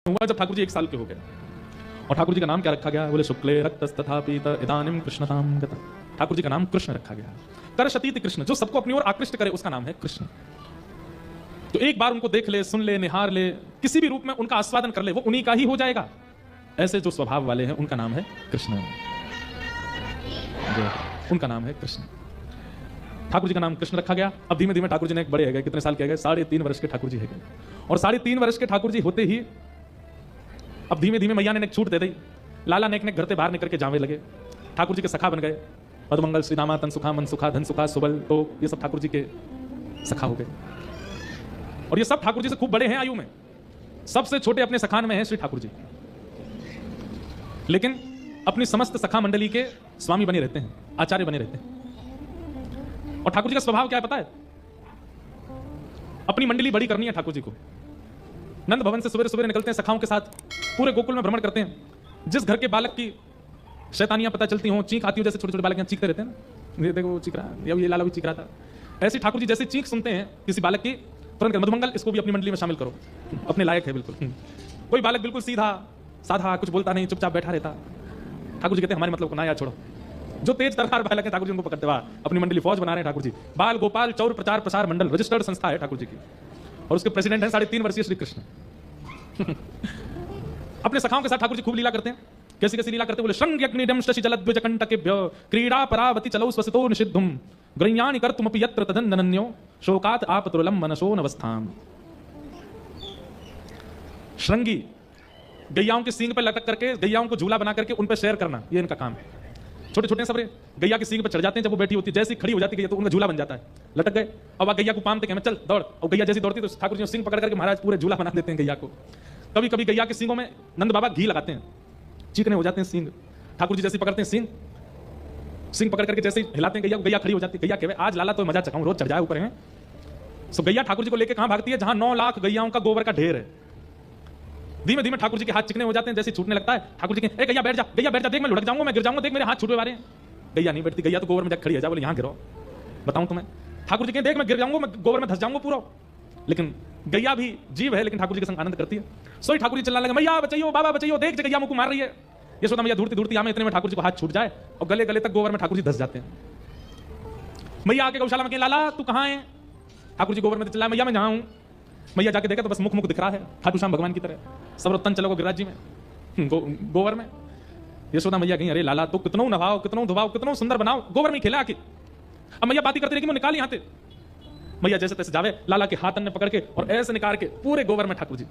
हुआ जब ठाकुर जी 1 साल के हो गए और ठाकुर जी का नाम क्या रखा गया? बोले शुक्ले रक्तस्तथा पीत इदानीम कृष्णताम गता। ठाकुर जी का नाम कृष्ण रखा गया। करशतीति कृष्ण, जो सबको अपनी ओर आकृष्ट करे उसका नाम है कृष्ण। तो एक बार उनको देख ले, सुन ले, निहार ले, किसी भी रूप में उनका आस्वादन कर ले, वो उन्हीं का ही हो जाएगा। ऐसे जो स्वभाव वाले हैं उनका नाम है कृष्ण, उनका नाम है कृष्ण। ठाकुर जी का नाम कृष्ण रखा गया। अब धीमे धीमे ठाकुर जी ने एक बड़े हो गए, कितने साल के गए? 3.5 वर्ष के ठाकुर जी है। और 3.5 वर्ष के ठाकुर जी होते ही अब धीमे धीमे मैया ने एक छूट दे दी। लाला नेक ने घर से बाहर निकल के जावे लगे, ठाकुर जी के सखा बन गए। पदमंगल, श्रीनामा, तन सुखा, मन सुखा, धन सुखा, सुबल, तो ये सब ठाकुर जी के सखा हो गए। और ये सब ठाकुर जी से खूब बड़े हैं आयु में। सबसे छोटे अपने सखान में हैं श्री ठाकुर जी, लेकिन अपनी समस्त सखा मंडली के स्वामी बने रहते हैं, आचार्य बने रहते हैं। और ठाकुर जी का स्वभाव क्या है पता है? अपनी मंडली बड़ी करनी है ठाकुर जी को। नंद भवन से सवेरे सवेरे निकलते हैं, सखाओं के साथ पूरे गोकुल में भ्रमण करते हैं। जिस घर के बालक की शैतानियां पता चलती हो, चीख आती हो, जैसे छोटे छोटे बालक चीखते रहते हैं ना, ये देखो चीख रहा है, ये लाला भी चीख रहा था, ऐसी ठाकुर जी जैसे चीख सुनते हैं किसी बालक की, तुरंत मधुमंगल इसको भी अपनी मंडली में शामिल करो, अपने लायक है बिल्कुल। कोई बालक बिल्कुल सीधा साधा, कुछ बोलता नहीं, चुपचाप बैठा रहता, ठाकुर जी कहते हैं हमारे मतलब को ना याद छोड़ो। जो तेज तर्रार बालक है ठाकुर जी उनको पकड़ते हुआ अपनी मंडली फौज बना रहे हैं ठाकुर जी। बाल गोपाल चौर प्रचार प्रसार मंडल रजिस्टर्ड संस्था है ठाकुर जी की, और उसके प्रेसिडेंट हैं 3.5 वर्षीय श्री कृष्ण। अपने सखाओं के साथ ठाकुर जी खूब लीला करते हैं। कैसी कैसी लीला करते हैं? बोले शृंग्यग्निडम शशि जलद्विज कंटकेभ्य क्रीड़ा परावति चलौ स्वसितो निषिद्धुम ग्रह्याणि कर्तुमपि यत्र तदन्नन्यो शोकात् आपतुरलम मनसो नवस्थाम। श्रृंगी गैयाओं के सींग पे लटक करके, गैयाओं को झूला बना करके उन पे सैर करना, ये इनका काम है। छोटे छोटे सबरे गैया के सींग पे चढ़ जाते हैं, जब वो बैठी होती है, जैसी खड़ी हो जाती है तो उनका झूला बन जाता है। लटक गए, अब गैया को पामते कि चल दौड़, और गैया जैसी दौड़ती तो ठाकुर जी सींग पकड़ करके महाराज पूरे झूला बना देते हैं गैया को। कभी कभी गैया के सींगों में नंद बाबा घी लगाते हैं, चीकने हो जाते हैं सींग। ठाकुर जी जैसे पकड़ते हैं सींग पकड़ करके जैसे हिलाते हैं गैया को, गैया खड़ी हो जाती है। गैया कहे आज लाला तो मजा चखाऊं, रोज चढ़ जाए ऊपर है। सो गैया ठाकुर जी को लेकर कहां भागती है? जहां 9 लाख गैयाओं का गोबर का ढेर है। धीमे धीमे ठाकुर जी के हाथ चिकने हो जाते हैं, जैसे छूटने लगता है ठाकुर जी के, ए गैया बैठ जा, गैया बैठ जा, देख मैं लुढ़क जाऊंगा, मैं गिर जाऊंगा, देख मेरे हाथ छूटे वाले हैं। गैया नहीं बैठती, गैया तो गोबर में जाकर खड़ी है, जा बोले यहां गिरो, बताऊं तुम्हें। ठाकुर जी के देख मैं गिर जाऊंगा, मैं गोबर में धस जाऊंगा पूरा। लेकिन गैया भी जीव है, लेकिन ठाकुर जी के संग आनंद करती है। सोई ठाकुर जी चिल्लाने लगे, मैया बचाइयो, बाबा बचाइयो, देख गैया मुझको मार रही है। यशोदा मैया दूरती दूरती आमे, इतने में ठाकुर जी को हाथ छूट जाए और गले गले तक गोबर में ठाकुर जी धस जाते हैं। मैया आके गौशाला में कहे, लाला तू कहां है? ठाकुर जी गोबर में चिल्लाए, मैया मैं जहां हूं। मैया जाके देखा तो बस मुख दिख रहा है खाटू श्याम भगवान की तरह, सब तन चलो गिरिराज जी में, गोबर में। यशोदा मैया कहीं, अरे लाला तो कितनों नभाओ, कितनों धुबाओ, कितनों सुंदर बनाओ, गोबर में खेला आके। अब मैया बातें करती रही कि मैं निकाल यहां से। मैया जैसे तैसे जावे, लाला के हाथ ने पकड़ के और ऐसे निकाल के पूरे गोबर में ठाकुर जी